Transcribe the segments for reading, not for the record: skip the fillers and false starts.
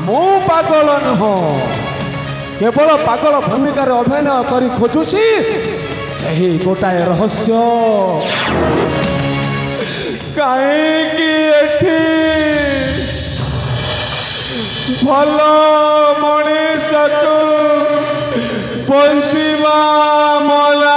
मु पागल नुह केवल पागल भूमिकार अभिनय करी खोजुची सही गोटाए रहस्य कहीं भल मनीष को बंसीवा मला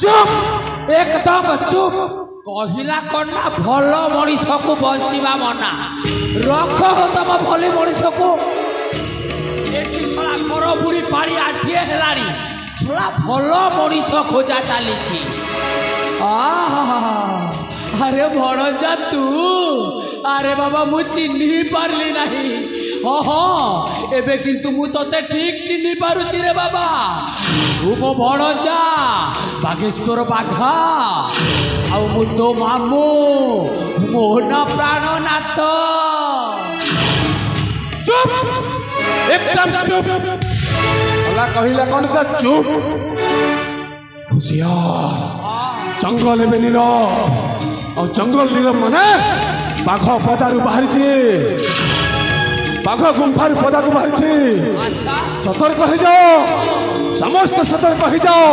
चुप एकदम चुप कहला कना भल मनीष को बंचीवा मना रख तुम भली मनीष को एठी सला घर बुड़ी पाड़ी आठिए हेलानी छला भल मनीष खोजा चली अरे भणजा तू अरे बाबा मु चिन्ह पारली नहीं हाँ एबे किंतु मु तोते ठीक चिन्ह पारुची रे बाबा तू मो भणजा बागेश्वर बाघा आउ मु तो मामू मोहन प्राणनाथ चुप एकदम चुप अल्लाह कहिला कौन का चुप होशियार जंगल में नीरव और जंगल नीरव माने बाघ पदारू बाहरी बाघ गुंफार पदारू बाहरी सतर्क हो जाओ समस्त सतर्क हो जाओ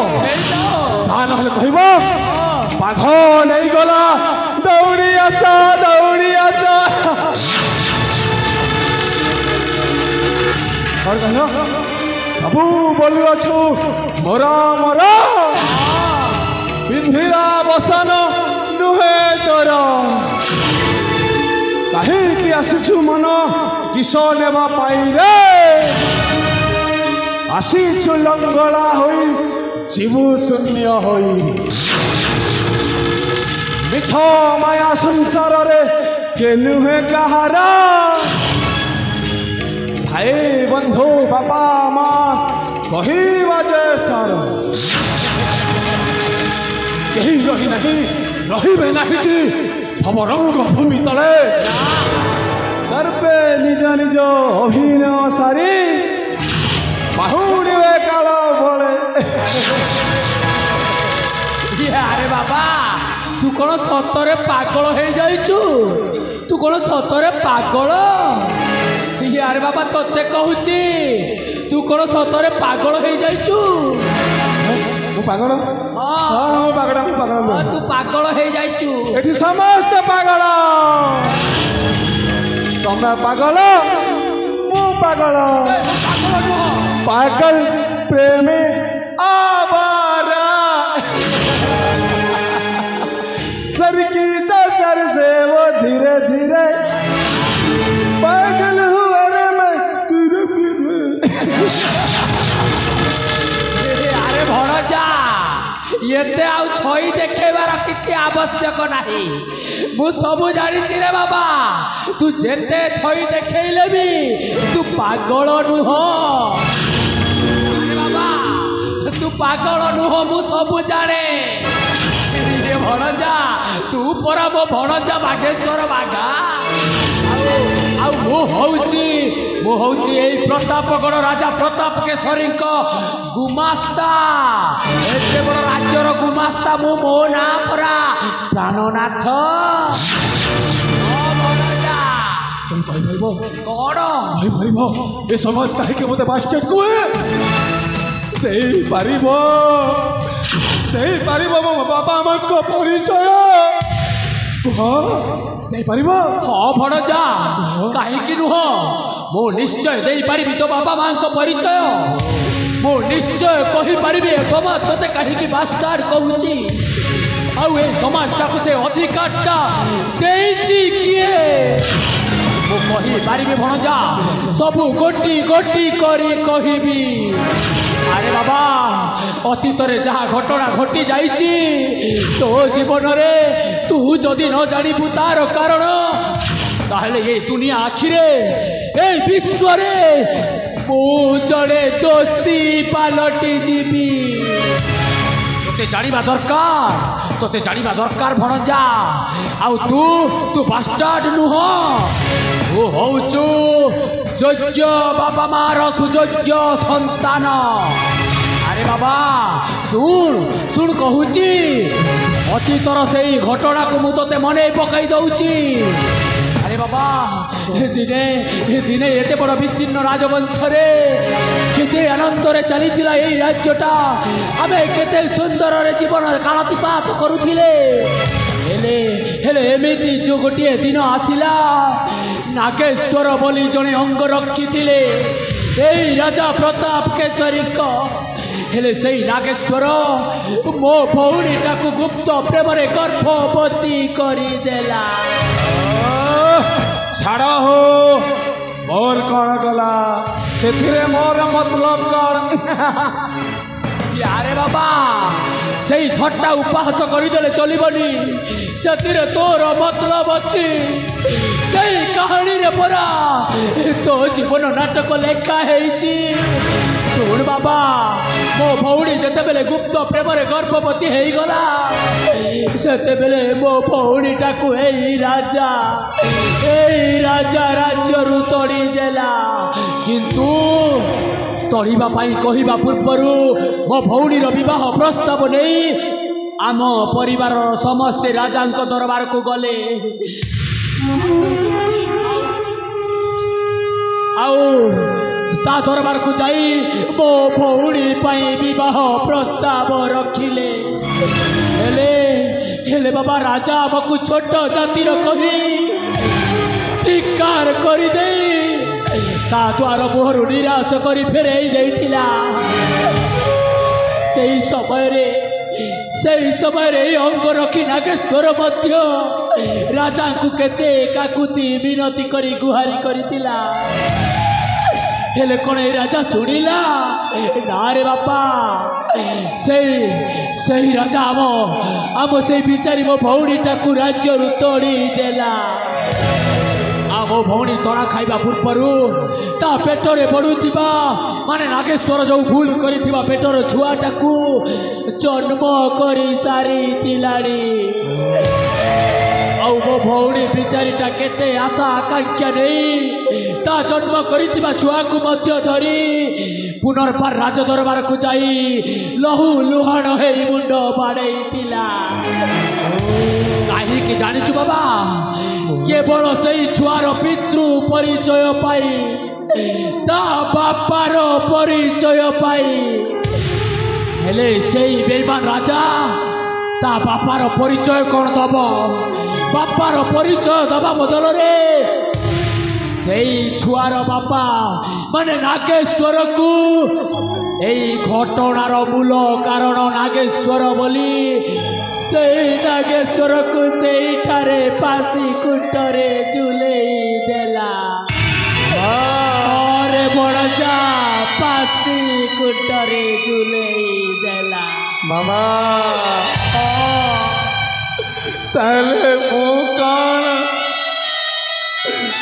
ता नहले कहबो बाघ नहीं गला दौड़ी आसा और कहलो सबू बोलु अछु मोरा मोरा पिंधिला बसन नुहे तोर कहीं आसीचु मन किस नेबा पाई रे आसीचु लंगड़ा होई जीवु शून्य होई मिछ माया संसार रे के नुहे कहारा भाई बंधु बापा माँ कहिबा जे सार कहीं रही नहीं रही नहीं कि भवरंग भूमि तले सर्वे निज निज अभिनय सारी बाहुड़े काल बड़े अरे बाबा तू कौन सतरे पागल हो जाइचु तू कौन सतरे पागल अरे बाबा तोते कहूची तू कौन सतरे पागल हो जाइचु पागल हाँ पागल तू पागल हो जाइचु एठी समस्त पागल तमे पागल मु पागल पागल प्रेमी आवारा सर की सर से वो धीरे धीरे पागल हुआ रे मैं अरे भणजा ये आउ छई देखेबार किछ କିଛି ଆବଶ୍ୟକ ନାହିଁ। ମୁଁ ସବୁ ଜାଣିଛି ରେ ବାବା। ତୁ ଯେତେ ଛଇ ଦେଖେଇଲେ ବି ତୁ ପାଗଳ ନୁହଁ। ବାବା ତୁ ପାଗଳ ନୁହଁ, ମୁଁ ସବୁ ଜାଣେ। ଭଣଜା ତୁ ପରା ମୋ ଭଣଜା ବାଘେଶ୍ୱର ବାଘା। ଆଉ ମୁଁ ହଉଛି ଏଇ ପ୍ରତାପଗଡ଼ ରାଜା ପ୍ରତାପ କେଶରୀଙ୍କ ଗୁମାସ୍ତା। ଏତେ ବଡ଼ ରାଜ୍ୟର ଗୁମାସ୍ତା ମୁଁ। ମୋ ନାଁ ପରା ପ୍ରାଣନାଥ। କଣ ଏ ସମାଜ କାହିଁକି ମତେ ବାଷ୍ଟେଟ୍ କୁହେ? ଦେଇପାରିବ ମୋ ବାପା ମାଙ୍କ ପରିଚୟ ଦେଇପାରିବ? ହଁ ଭଣଜା, କାହିଁକି ନୁହଁ? ମୁଁ ନିଶ୍ଚୟ ଦେଇପାରିବି ତୋ ବାପା ମାଙ୍କ ପରିଚୟ। ମୁଁ ନିଶ୍ଚୟ କହିପାରିବି ଏ ସମାଜ ତତେ କାହିଁକି ବାଷ୍ଟାର୍ଡ କହୁଛି, ଆଉ ଏ ସମାଜଟାକୁ ସେ ଅଧିକାରଟା ଦେଇଛି କିଏ? ମୁଁ କହିପାରିବି ଭଣଜା, ସବୁ ଗୋଟି ଗୋଟି କରି କହିବି। ଆରେ ବାବା, ଅତୀତରେ ଯାହା ଘଟଣା ଘଟି ଯାଇଛି ତୋ ଜୀବନରେ, ତୁ ଯଦି ନ ଜାଣିବୁ ତାର କାରଣ, ତାହେଲେ ଏ ଦୁନିଆ ଆଖିରେ, ଏ ବିଶ୍ୱରେ ମୁଁ ଜଣେ ଦୋଷୀ ପାଲଟି ଯିବି। ତୋତେ ଜାଣିବା ଦରକାର ଭଣଜା। ଆଉ ତୁ ବାଷ୍ଟାର୍ଡ ନୁହଁ, ତୁ ହଉଛୁ ଯୋଗ୍ୟ ବାପା ମାର ସୁଯୋଗ୍ୟ ସନ୍ତାନ। ଆରେ ବାବା ଶୁଣ କହୁଛି, ଅତୀତର ସେଇ ଘଟଣାକୁ ମୁଁ ତୋତେ ମନେ ପକାଇ ଦଉଛି। ଆରେ ବାବା, ଦିନେ ଏତେ ବଡ଼ ବିସ୍ତୀର୍ଣ୍ଣ ରାଜବଂଶରେ କେତେ ଆନନ୍ଦରେ ଚାଲିଥିଲା ଏଇ ରାଜ୍ୟଟା। ଆମେ କେତେ ସୁନ୍ଦରରେ ଜୀବନ କାଳାତିପାତ କରୁଥିଲେ। ହେଲେ ଏମିତି ଯେଉଁ ଗୋଟିଏ ଦିନ ଆସିଲା, ନାଗେଶ୍ୱର ବୋଲି ଜଣେ ଅଙ୍ଗରକ୍ଷୀ ଥିଲେ ଏଇ ରାଜା ପ୍ରତାପ କେଶରୀଙ୍କ। ହେଲେ ସେଇ ନାଗେଶ୍ୱର ମୋ ଭଉଣୀଟାକୁ ଗୁପ୍ତ ପ୍ରେମରେ ଗର୍ଭବତୀ କରିଦେଲା। ଛାଡ଼ ହୋ, ମୋର କ'ଣ ଗଲା ସେଥିରେ? ମୋର ମତଲବ କ'ଣ? ଆରେ ବାବା, ସେଇ ଥଟ୍ଟା ଉପହାସ କରିଦେଲେ ଚଳିବନି। ସେଥିରେ ତୋର ମତଲବ ଅଛି। ସେଇ କାହାଣୀରେ ପରା ତୋ ଜୀବନ ନାଟକ ଲେଖା ହେଇଛି। ଶୁଣ ବାବା, ମୋ ଭଉଣୀ ଯେତେବେଳେ ଗୁପ୍ତ ପ୍ରେମରେ ଗର୍ଭବତୀ ହେଇଗଲା, ସେତେବେଳେ ମୋ ଭଉଣୀଟାକୁ ଏଇ ରାଜା ରାଜ୍ୟରୁ ତଡ଼ିଦେଲା। କିନ୍ତୁ ତଳିବା ପାଇଁ କହିବା ପୂର୍ବରୁ ମୋ ଭଉଣୀର ବିବାହ ପ୍ରସ୍ତାବ ନେଇ ଆମ ପରିବାରର ସମସ୍ତେ ରାଜାଙ୍କ ଦରବାରକୁ ଗଲେ। ଆଉ ତା ଦରବାରକୁ ଯାଇ ମୋ ଭଉଣୀ ପାଇଁ ବିବାହ ପ୍ରସ୍ତାବ ରଖିଲେ। ହେଲେ ବାବା, ରାଜା ଆମକୁ ଛୋଟ ଜାତିର କହି ଧିକ୍କାର କରିଦେଇ ତା ଦ୍ୱାର ମୁହଁରୁ ନିରାଶ କରି ଫେରାଇ ଦେଇଥିଲା। ସେହି ସମୟରେ ଏଇ ଅଙ୍ଗରକ୍ଷୀ ନାଗେଶ୍ୱର ମଧ୍ୟ ରାଜାଙ୍କୁ କେତେ କାକୁତି ମିନତି କରି ଗୁହାରି କରିଥିଲା। ହେଲେ କ'ଣ ଏ ରାଜା ଶୁଣିଲା? ନାରେ ବାପା, ସେଇ ରାଜା ଆମ ସେଇ ବିଚାରି ମୋ ଭଉଣୀଟାକୁ ରାଜ୍ୟରୁ ତଡ଼ି ଦେଲା। ଆମ ଭଉଣୀ ତଣା ଖାଇବା ପୂର୍ବରୁ ତା ପେଟରେ ବଢ଼ୁଥିବା, ମାନେ ନାଗେଶ୍ୱର ଯେଉଁ ଭୁଲ କରିଥିବା ପେଟର ଛୁଆଟାକୁ ଜନ୍ମ କରି ସାରିଥିଲାଣି। ଆଉ ମୋ ଭଉଣୀ ବିଚାରୀଟା କେତେ ଆଶା ଆକାଂକ୍ଷା ନେଇ ତା ଜନ୍ମ କରିଥିବା ଛୁଆକୁ ମଧ୍ୟ ଧରି ପୁନର୍ବାର ରାଜ ଦରବାରକୁ ଯାଇ ଲହୁ ଲୁହାଣ ହେଇ ମୁଣ୍ଡ ବାଡ଼େଇଥିଲା। କାହିଁକି ଜାଣିଛୁ ବାବା? କେବଳ ସେଇ ଛୁଆର ପିତୃ ପରିଚୟ ପାଇ, ତା ବାପାର ପରିଚୟ ପାଇ। ହେଲେ ସେଇ ବେଇମାନ ରାଜା ତା ବାପାର ପରିଚୟ କ'ଣ ଦବ? ବାପାର ପରିଚୟ ଦବା ବଦଳରେ ସେଇ ଛୁଆର ବାପା ମାନେ ନାଗେଶ୍ୱରକୁ, ଏଇ ଘଟଣାର ମୂଳ କାରଣ ନାଗେଶ୍ୱର ବୋଲି, ସେଇ ନାଗେଶ୍ୱରକୁ ସେଇଠାରେ ଫାଶୀ କୁଟରେ ଝୁଲେଇ ଦେଲା। ଅରେ ବଡ଼ଜା, ଫାଶୀ କୁଟରେ ଝୁଲେଇ ଦେଲା। ମାମା, ତାହେଲେ ମୁଁ